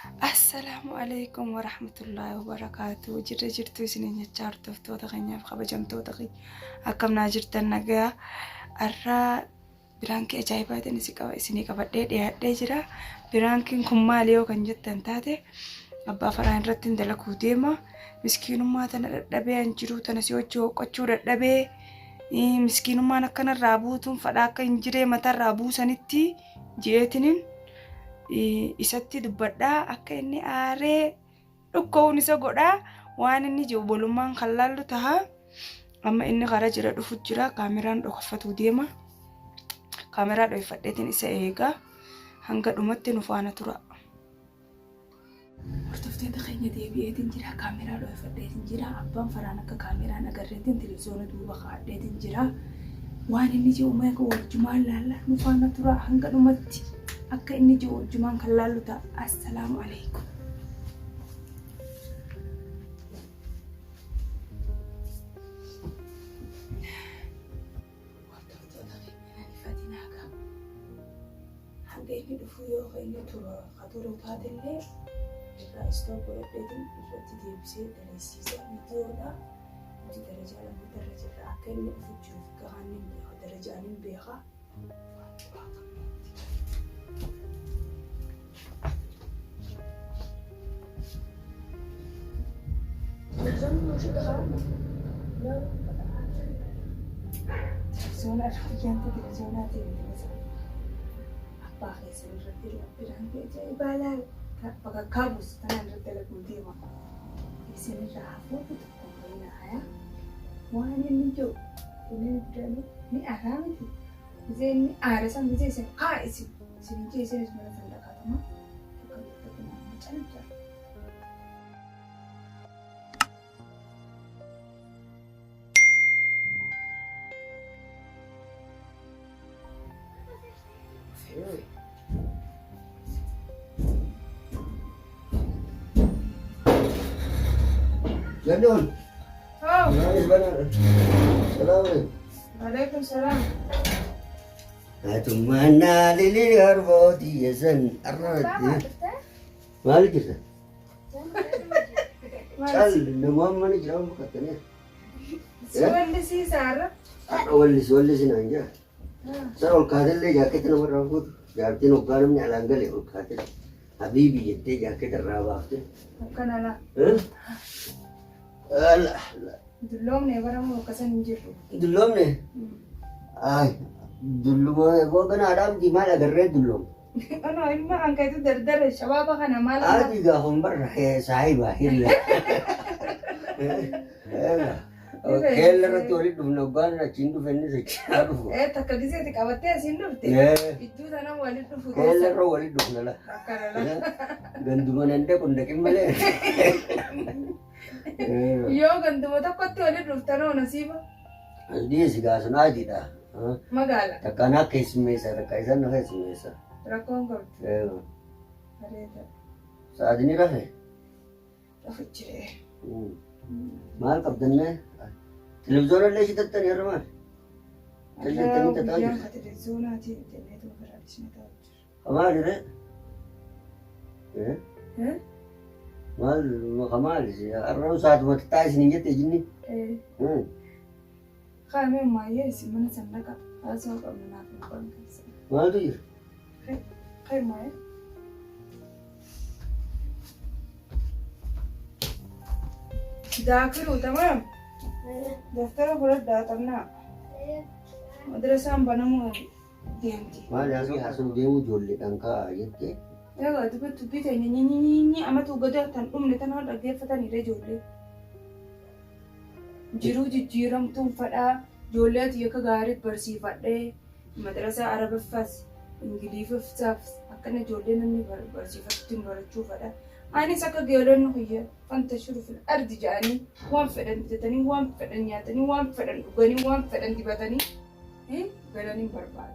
Assalamualaikum warahmatullahi wabarakatuh. Jirtu isininya chartof tota kanya kabajam tota ki. Akam na jirtan naga arra biranki ajaibatin isini kabadde dhiyadhe jira. Birankin kun maaliyo kan jettan taate abbaa faraan irratti dalakuu deema. Miskiinummaa tana dadhabee an jiru tana si wajji hoqqachuu dadhabee miskiinummaan akkanarraa buutuun fadhaa akka hin jiree matarraa buusanitti jeetinin isatti dubbadhaa akka inni aaree dhukka'uun isa godhaa waan inni jiru bolummaan kan laallu taha amma inni karaa jira dhufu jira kaameraan dhokfatu deema kaameraa dhoofadheetiin isa eegaa hanga dhumatti nu faana tura. Hordoftoota keenya deebi'eetiin jira kaameraa dhoofadheetiin jira abbaan faraan akka kaameraan agarreetiin televizoona duuba kaadheetiin jira waan inni jiru meeqa wajjumaan laalla nu faana tura hanga dhumatti. Akka inni jiru wajjumaan kan laallu ta'a. Assalaamu alaikum. Hordoftoota keenya nani fatinaaga. Hanga inni dhufu yoo inni turu taatellee irraa istoo godhadheetiin irratti deebisee daleessiisa viidiyoodha. Nuti darajaa lammatarra jirra akka inni dhufu jiruuf gahaan hin beeka darajaan hin beeka. Televizyona argiyyaanta televizyonaa ta'e abbaa keessa irratti biraan ajaa'ibaa laal bakka kaabus tanaan irratti dalaguu deema. Isinirraa hafuutu tokko baay'ina hayaa waan inni jiru inni guddaan ni aaraa miti. Inni aara san bitee isin haa isin isinis mana san dhaqaatama bakka tokko nama calajaa. Jadul. Oh. Salam. Waalaikumsalam. Atumana lili garboti yasan arrati. Maal jirta? Chal namam mani jiram katane. Walli saara. Walli sinanja. Sar ol kaadelle jaket nama rambut. Jaartin ogganam nyalangale ol kaadel. Habibi jette jaket arrabafte. Kanala. Allah. Dullomne baramu kasan injiru. Dullomne? Ay, dulluma gona adam di mal agarre dullom. Ano ilma angka itu dardar shababa kana mala. Adi ga hombar sahiba hilla. Kella ratoli dumno gana cindu fenne se charu. Takka gise te kabate asindu te. Itu tanam walid tu fude. Kella ro walid dumnala. Akkarala. Ganduma nande kondakin male. Yo ganduma takkatti walid duftano nasiba. Dia sigasuna dida. Magala. Takana kesmesa takaisan na kesmesa. Rakon kau. Areta. Saat ini rahe. Afchire. Mal kabdanne. Televizyona le shitattan yarman. Televizyona tata. Yang televizyona ti internet beradisnya tahu. Kamal dire. Eh? Mal kamal sih. Arra saat mati tas ni jete jinni. Kami maya isi mana sandaka. Asal kau menafikan kisah. Mal tu je. Kau maya. दाखिल तमाम दफ्तर बुलट दातरना मद्रसा बनमु देंती Mal yang si hasil demu jolle tangka yette. ya ga dubi tubi ta ni ama tu gada tan umne tan hada ge fata ni re jolle jiru jiram tum fada jolle ti ka gari barsi fadde madrasa arab fas ingiliz fas akane jolle nanni barsi fatin barachu fada أنا سكر جيران هي فانتشروا في الأرض جاني وان فدان بتتني وان فدان ياتني وان فدان بغني وان فدان دبتني إيه بلاني برباد.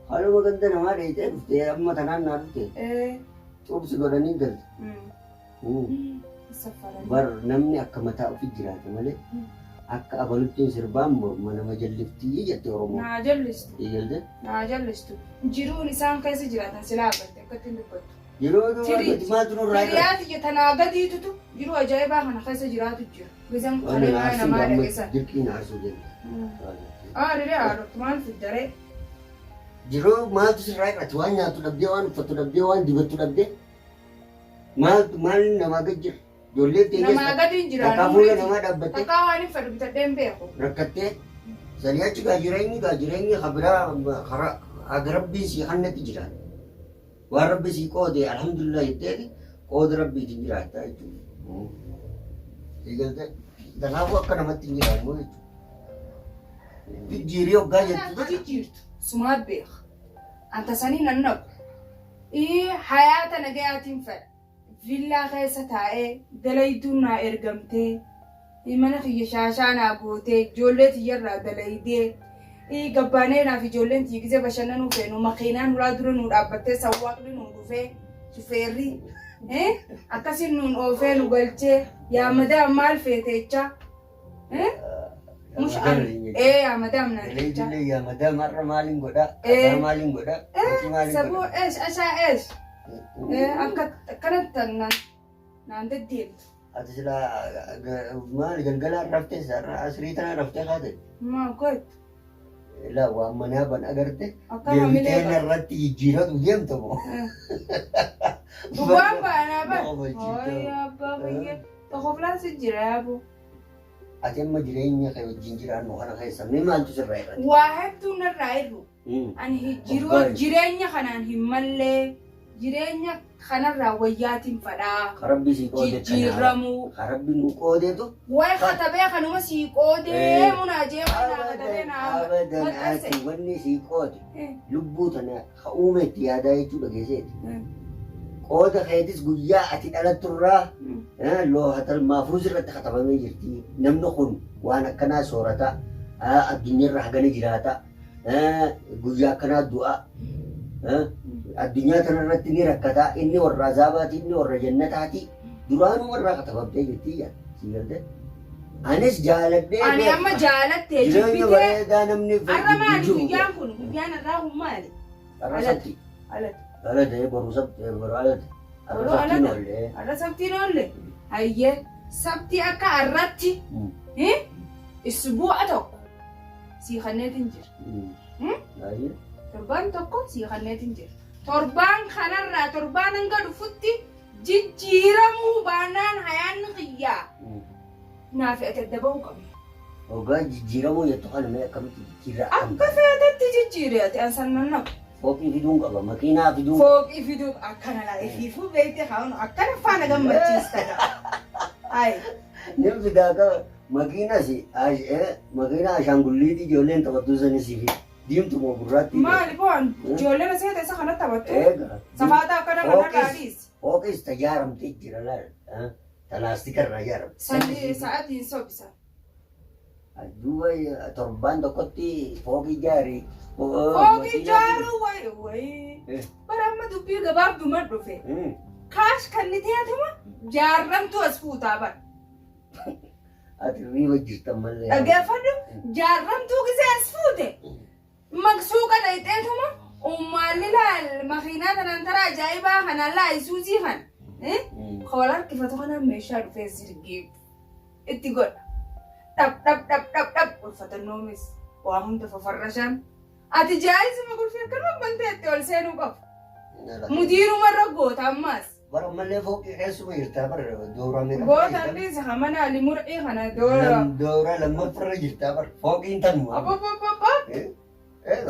Kalau makan tu nama ada itu, dia amma tanan naru tu. Coba segera ni gal. Safaran. Bar namni akka mata ofit jira tu male. Akka abalutin sirbam mana majallifti jette oromo. Najallistu. Iyalde. Najallistu. Jiru lisan kaisi jira tan sila abarte katin dubbatu. Yeroo duraa maatu nurraa hiriyaati jetanaa gadiitutu yeroo ajaa'ibaa kana keessa jiraatu jira. Bisan kalemaa namaa dhageessan. Dirqiin haasuu jenna. Diree haadhotu maal fiddaree? Yeroo maaltu sirraa irratti waan nyaatu dhabdee waan uffatu dhabdee waan dibattu dhabdee maal namaa gad jira. Ijoollee teenyas namaa gadi hin jiraan. takkaa fuula namaa dhaabbattee takkaa waan hin fedhu bitadhee hin beeku. rakkattee sanii achi jireenyi kabiraa karaa haga rabbii si hannatti jira. Waan rabbi si qoode alhamdulillah jetteeti qooda rabbiitiin jiraata jechuudha. Eegalte kanaafuu akka namatti hin jiraannu jechuudha. Jijjiirii hoggaa jettu. Jijjiirtu sumaat beeka. Anta sanii nan naqu. Hayaata nagayaatiin fedha. Villaa keessa taa'ee dalayduun naa ergamtee mana kiyya shaashaa naa gootee ijoollee tiyyarraa dalaydee gabbaanee naaf ijoolleen tiyya gisee bashannanuu feenu makiinaan nuraa dura nuu dhaabbattee sawwaaqni nuu dhufee shufeerri akkasiin nuun oofee nu galchee yaa madaam maal feeteechaa mush yaa madaam naan jechaa yaa madaam har'a maaliin godhaa har'a maaliin godhaa saboo ashaa akkanatti naan deddeemtu. Ati sila maal galgalaan raftee sarara asrii tana raftee kaate. Maa gootu. La waan manaa ban agarte. Akkama milee deemtee irratti jijjiiratu deemta moo. Dhugaan baanaa ban. Hooyi abbaa bayyee tokko filaansi jira yaaboo. Ati amma jireenya kee wajjin jiraannu kana keessa mee maaltu sirraa irratti? Waa hedduu narraa irru. Ani jireenya kanaan hin mallee jireenya kanarraa wayyaatiin fadhaa. Karabbi sii qoodee jijjiiramuu. Karabbi nu qoodeetu. Wayi katabee kanuma sii qoodee munaa jeemaa naa katabee naa. Abadan ati wanni sii qoode lubbuu tana ka uume itti yaadaa jechuudha geesseeti. Qooda keetis guyyaa ati dhalatturraa loohatal maafuus irratti katabamee jirti. Namni kun waan akkanaa soorata addunyaarra hagana jiraata. Guyyaa akkanaa du'a. Addunyaa kanarratti ni rakkata. Inni warra azaabaati, inni warra jannataati. Duraanuu warra katabamtee jirti yaa. Siigalte. Anis jaaladhee. Ani amma jaalattee jibbitee. Jireenya bareedaa namni Har'a maali guyyaan kun? Guyyaan irraa kun maali? Alatti. Alatti. Alatti boru sabti boru alatti. Sabtiin oollee. Har'a sabtiin oolle. Hayyee sabti akka har'atti isbuu'a tokko sii kanneetiin jira. Torbaan tokko sii kanneetiin jira. Torbaan kanarraa torbaan hanga dhufutti jijjiiramuu baannaan hayaan xiyyaa. Naaf adda ba'uu qabna. Ogaa jijjiiramuu jettu kana mee akkamitti jijjiirraa? Akka feetetti jijjiirreeti ansannan nama. Fooqii fiduun qaba, makiinaa fiduun. Fooqii fiduun akkana laa ifiifuu beekte kaa'uun akkana faana gammachiistadha. Ayi. Namni fidaa qaba makiinas makiinaa ashaangulliitii ijoolleen taphattuu sanis fi diimtu moo gurraatti. Maali foon ijoolleen asii keessa kana taphattu. Safaataa akkana kanarraadhiis. Fooqis tajaaramtee jira laala. Talaastikarraa ijaaramte. Sandi sa'aatiin sobisa. Duuba torbaan tokkotti fooqii ijaarii. Fooqii ijaaruu wayi. Bara amma dubbii gabaabduman dhufe. Kaash kan ni teetuma jaarramtu as fuutaa bara. Ati riiba jirtan malee. Dhaggeeffadhu jaarramtuu gisee as fuute. Maqsuuqa dhayxeetuma uummanni laal makiinaa kanaan tara ajaa'ibaa kanaan laa isuusii kana. Kola harkifatu kanaan meeshaa dhufee sirgee itti godha. Dhab ulfatannoomis waa hunda fafarrashaan. Ati jaayisuma gulfee akkanuma banteetti ol seenuu qabu. Mudiirumarra goota ammaas. Bara malee fooqii keessuma jirtaa bara dooraa meeqa. Goota dhiisa hamana limur'ii kana doora. Dooraa lammaffarra jirtaa bara fooqiin tanuma.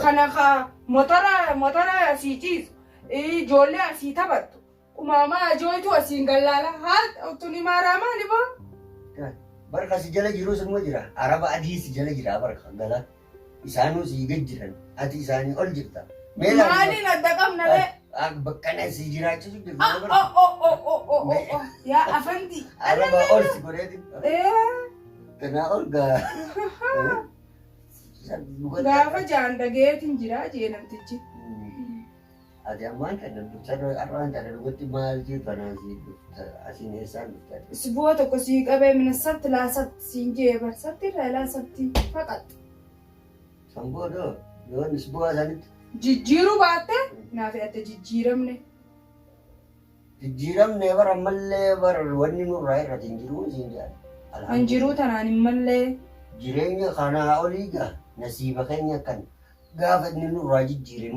Kana ka motora asii ciisu ijoollee asii taphattu. Umamaa ajootu asiin gallaala haa tuni maaraa maali boo? Bara kasi jala jiru sinuma jira. Araba adii si jala jira bara gala. Isaanuu si gad jiran. Ati isaanii ol jirta. Maaliin adda qabna lee? Bakkana si jiraachisu jirta. Yaa afanti. Araba ol si godheeti. Kanaa ol gaa. Gaafa jaan dhageetiin jira jee namtichi. Ati ammaan kana dubsarra arraan kana dhugatti maal jirtanaa asiin eessaan dhuftan. Isbuu'a tokko sii qabee mina sabti laa sabti siin jee bar sabti irraa laa sabti faqat. jijjiiramne bara ammallee bara wanni nurraa irratti hin jiru siin jedhan. Anjiruu tanaan hin mallee. Jireenya kanaa olii gaa nasiiba keenya kan gaafa inni nurraa jijjiire.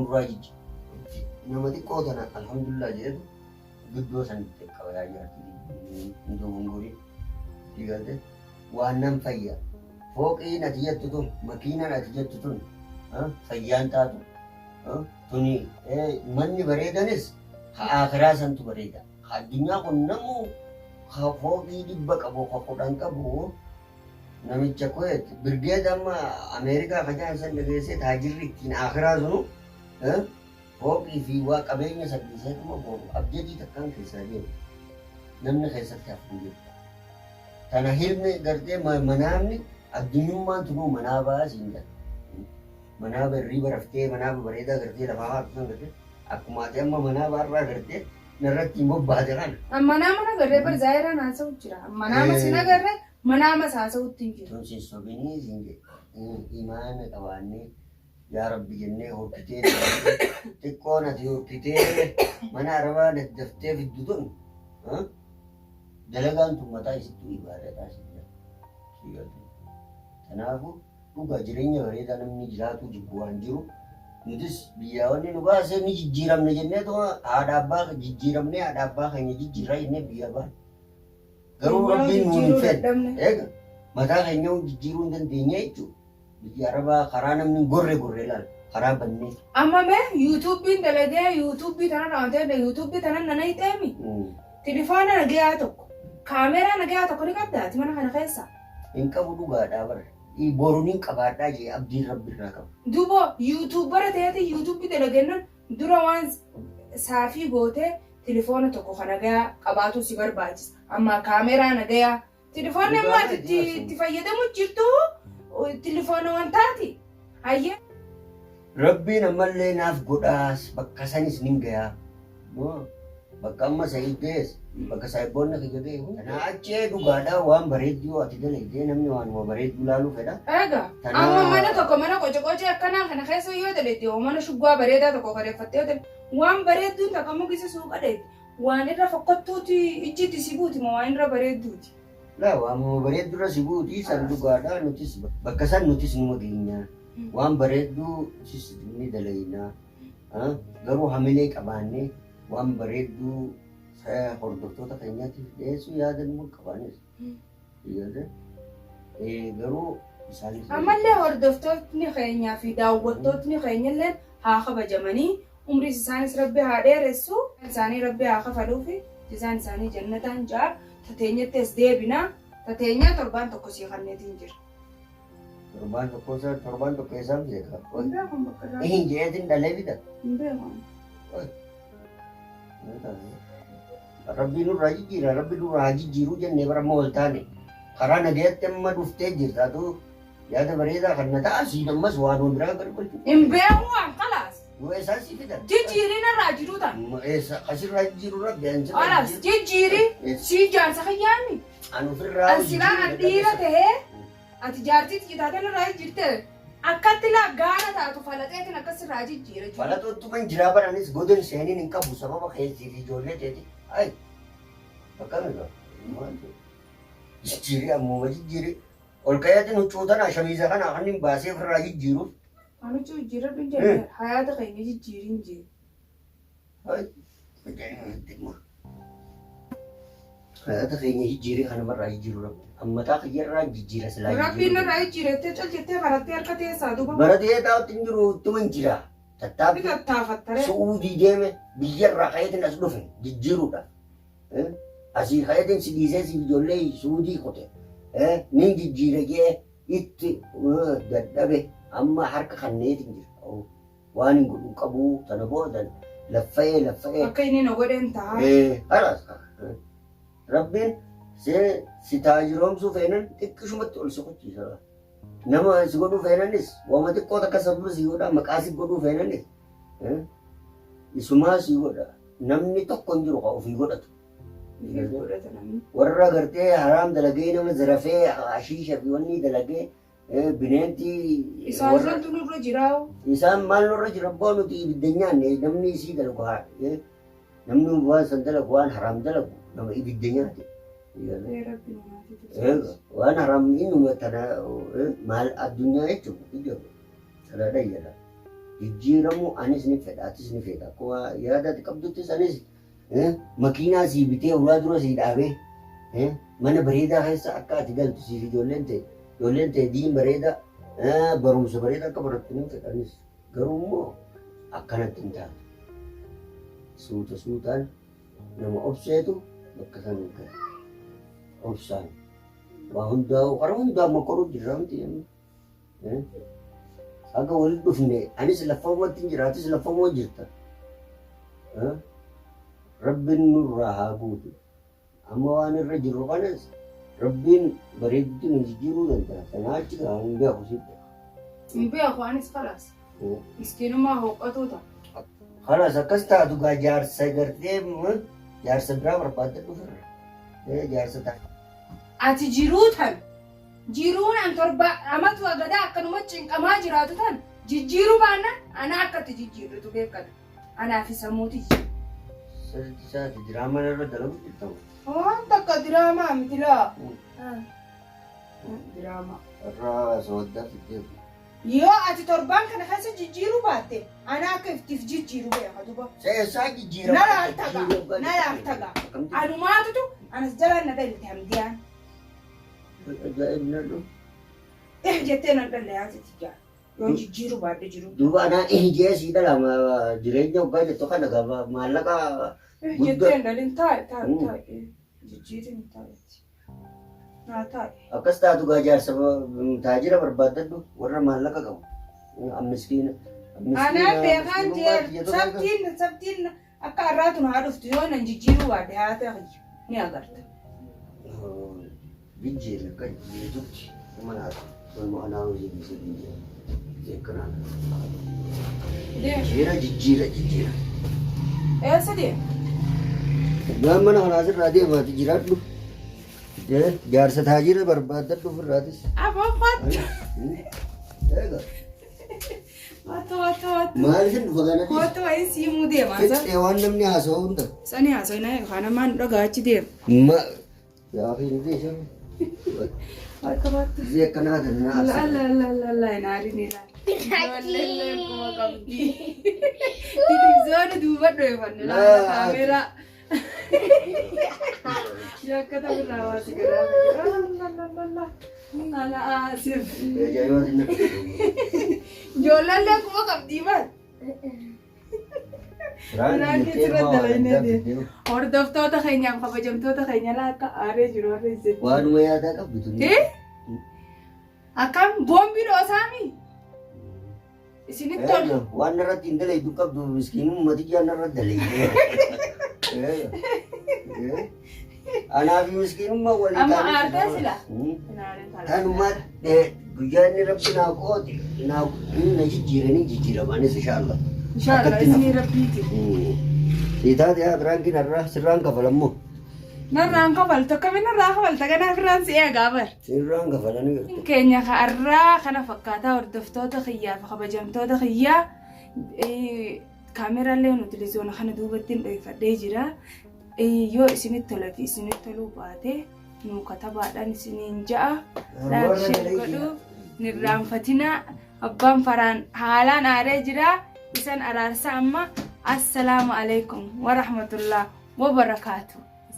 Nama xiqqoo tana alhamdulillah jedhu giddoo sanitti qabayaa jirti. Hin dogongorin. Digalte waan nan fayya. Fooqiin ati jettu tun makiinaan ati jettu tun fayyaan taatu. Tuni manni bareedanis akhiraa santu bareeda. Addunyaa kun namu fooqii 100 qabu 10 qabu namicha koyeet birgeed amma Ameerikaa fajaan san dhageessee taajirri ittiin akhiraa sunu fooqii fi waa qabeenya saddeetuma booru abjeetii takkaan keessaa deemu namni keessatti hafuun jiru. Tana hilmi gartee manaamni addunyummaan tunuu manaa baasiin jedha. Manaa barrii baraftee manaa bareedaa gartee lafaa haatusan gartee akkuma ati amma manaa baarraa gartee narratti hin bobbaate kana. Manaa mana garee bar zaayiraan haasa'u jira. Manaa masina garee manaa mas haasa'utti hin jiru. Tun siin sobinii siin jedhe imaana qabaannee yaa rabbi jennee hokkitee xiqqoon ati hokkitee mana arabaa daddaftee fiddu tun dalagaan tun mataa isittuu ibaadaadhaa siin jedha. Kanaafuu dhugaa jireenya bareedaa namni jiraatu jibbu waan jiru nutis biyyaawwanni nu baasee ni jijjiiramne jennee haadha abbaa jijjiiramnee haadha abbaa keenya jijjiirraa jennee biyya baane. Garuu rabbiin nuun hin fedhe. Eega mataa keenya jijjiiruu hin dandeenye jechuudha. Biyya arabaa karaa namni gorre ilaala karaa bannee. Amma mee yuutuubiin dalagee yuutuubii tana raawwatee yuutuubii tana nana hixeemi. Tilifoona nagayaa tokko kaameeraa nagayaa tokko ni qabdaati mana kana keessa. Hin qabu dhugaadhaa bara. Boruun qabaadhaa jee abdiin rabbi irraa qaba. Duuba yuutuubara ta'eeti yuutuubii dalagennan dura waan saafii gootee tilifoona tokko kan nagayaa qabaatu si barbaachisa. Amma kaameeraa nagayaa tilifoonni amma itti fayyadamu jirtu tilifoona wantaati. Hayyee. Rabbiin ammallee naaf godhaas bakka sanis nin gayaa. Bakka amma sa'id gees bakka saayibboonni kiyya ga'e kanaa achee dhugaadhaa waan bareedduu ati dalagdee namni waanuma bareedduu ilaaluu fedha. Egaa amma mana tokko mana qoce akkanaa kana keessa yoo dalagde mana shuggaa bareedaa tokko kareeffattee yoo waan bareedduun takka mukisa suuqa dheedde waan irra fokkottuuti ijjiitti si buuti moo waan irra bareedduuti. Laa waanuma bareeddurra si buuti san dhugaadhaa nutis bakka san nutis numa geenyaa waan bareedduu sis ni dalaginaa garuu hamilee qabaannee waan bareedduu hordoftoota keenyaatiif dhiyeessuu yaadannoo qabaanis. Garuu isaanis. Ammallee hordoftootni keenyaa fi daawwattootni keenyallee haa kabajamanii umriis isaanis rabbi haa dheeressu isaanii rabbi haa kafaluu fi isaan isaanii jannataan jaar tateenyattis deebinaa tateenyaa torbaan tokko sii kanneetiin jira. Torbaan tokko isaan beekaa. Hin jeetin dhalee bita. Hin beekamu. Rabbi nurraa jijjiira rabbi nurraa jijjiiruu jennee bara amma wal taane karaa nagaatti amma dhuftee jirtaatu yaada bareedaa kan na taasisu ammas waan biraa gargalchu. Hin beeku waan qalaas. Yoo isaan si fidan. Jijjiiriin irraa jiru ta'a. Asirraa jijjiiruu rabbi ansi. Alaas jijjiirii si jaarsa kiyyaanni. An ofirraa. Ansilaan dhiira tahee ati jaartiitti jitaatan irraa jirte. Akkatti gaara taatu falaxeetiin akkasirraa jijjiira. Falaxoottuma hin jiraa baranis godin seeniin hin qabu sababa keessii fi ijoollee teeti. Ay bakkanidha. Jijjiiri ammuma jijjiiri. Ol kayatiin huccuutan shamiisa kana kan hin baasee ofirraa jijjiiruuf. Ani jijjiirra hin jenne hayaata keenya jijjiiriin jee. Hayaata keenya jijjiiree kanumarraa jijjiiruu rabbi. Ammataa kiyyarraa jijjiira silaa jijjiiruu. Rabbiin irraa jijjiirettee cal jettee karattee harka teessaa duuba. Baratee taa'utti hin jiru ittuma hin jira. Tattaaffi tattaafattare. Su'uudii deeme biyyarraa kayatiin as dhufe jijjiiruudha. Asii kayatiin si dhiisee si ijoollee su'uudii qote. Nin jijjiiree itti dadhabe amma harka kanneetiin jira. Waan hin godhu qabu sana boodan laffa'ee. Akka inni na godhen ta'a. Halas. Rabbiin si taajiroomsuu feenan xiqqishumatti ol soqochiisa. Nama si godhuu feenanis waama xiqqoo takka sababa si godha maqaa si godhuu feenanis isumaa si godha. Namni tokko hin jiru kan ofii godhatu. Warra gartee haraam dalagee nama zarafee hashiisha fi wanni dalagee bineentii. Isaan irratti nurra jiraa. Isaan maal nurra jira abbaa nuti ibidda nyaanne namni isii dalagu haa. namni waan san dalagu waan haraam dalagu nama ibidda nyaate. Waan haraam innuma tana maal addunyaa jechuudha. Kanaadha jedha. Jijjiiramu anis ni fedha atis ni fedha. Akkuma yaadatti qabduttis anis makiinaa sii bitee ulaa dura sii dhaabee mana bareedaa keessa akka ati galtu siif ijoolleen ta'e diin bareedaa barumsa bareedaa akka barattu ni fedha anis. Garuu immoo akkanatti hin taane. Suutaan nama obseetu bakka san hin galu. Obsaan waa hundaa'u karaa hundaa mokoruu jirra miti namni. Akka walitti dhufne anis laffamatti hin jira atis laffamuu jirta. Rabbiin nurraa haa guutu. Amma waan irra jirru kanas Rabbiin bareedduu nu jijjiiruu danda'a. Sanaa achi gaa hin beeku sitti. Hin beeku anis kalaas. Miskiinummaa hooqqatuuta. Kalaas akkas taatu gaa jaarsa gartee jaarsa biraa barbaadda dhufarra. Jaarsa ta'a. Ati jiruutan jiruun torba amatu agadaa akkanuma cinqamaa jiraatu tan jijjiiruu baannaan ana akkatti jijjiirrutu beekata. Anaafi sammuuti jijjiiru. Sirriitti isaati diraamaa irra dalagu jirtamu. Waan takka diraamaa miti laa. Diraamaa. Irraa sooddaa fiddee. Yoo ati torbaan kana keessa jijjiiruu baatte ana akka iftiif jijjiiru beeka duba. Seesaa jijjiirama. Nalaaf taga. Anumaatutu anas jalaan na dalite hamdiyaan. Ajaa'ibna dhu. Jettee na dalleyaatiti jaa. Yoo jijjiiruu baadde jiru. Duuba anaa ijee sii dhalama jireenya waggaa jettu kana gaba maallaqa Jettee dalin taa'e. Jijjiirin taa'etti. Naa taa'e. akkas taatu gaa jaarsa taajira barbaaddadhu warra maallaqa qabu. Miskiina. Anaan beekaan jee sabtiin akka har'aatu naa dhuftu yoo nan jijjiiruu baadde haa ta'e ni agarta. Jijjiirri akka jijjiirtutti mana walma anaa hojii keessa jijjiirra. Jeekanaan. Jijjiira. Eessa deema? Waan mana kanaasirraa deemaati jiraadhu. Jaarsa taajira barbaaddadhu ofirraatis. Afaafatti. Eega. Wattu. Maal isin dhufa kana? Wattu wayin siimuu deema. Fixee waan namni haasa'u hunda. Sani haasa'ina kana maan dhagaa achi deema. Yaa fi nuti isa. Wattu. Jeekanaa kana haasa'u. La inaari. Kuma qabdi. Televiziyoona duuba dhoofan kaameeraa. Yakkata birraa waasi garaa. Ala Asif. Ijoollee kuma qabdii baat. Hordoftoota keenyaaf kabajamtoota keenya laata aaree jiru warra isin. Waanuma yaadaa qabdu. Akkam boombii dhoosaami. Isinitti tolu. Waan irratti hin dalaydu qabdu miskiinuu matii irratti dalaydu. Anaafi miskiinummaa walii Amma aartee sila. Kanuma guyyaa inni rabbi naa qooti na jijjiiranii jijjiiramanis inshaallah. Inshaallah isinii rabbiiti. Siitaati yaa biraan kinarraa sirraan kafalammoo. Narraan kafaltu akkamiin narraa kafalta kanaaf irraan si eegaa bar. Sirraan kafalanii gartuu. Keenya har'aa kana fakkaataa hordoftoota kiyyaa fi kabajamtoota kiyyaa kaameraallee televiziyoona kana duubatti dhoofadhee jira. Yoo isinitti tola fi isinitti toluu baate nu katabaadhaan isiniin ja'a. Laakshee godhu nirraanfatina abbaan faraan haalaan aaree jira. Isan araarsa amma assalaamu alaikum wa rahmatullah wa barakaatu.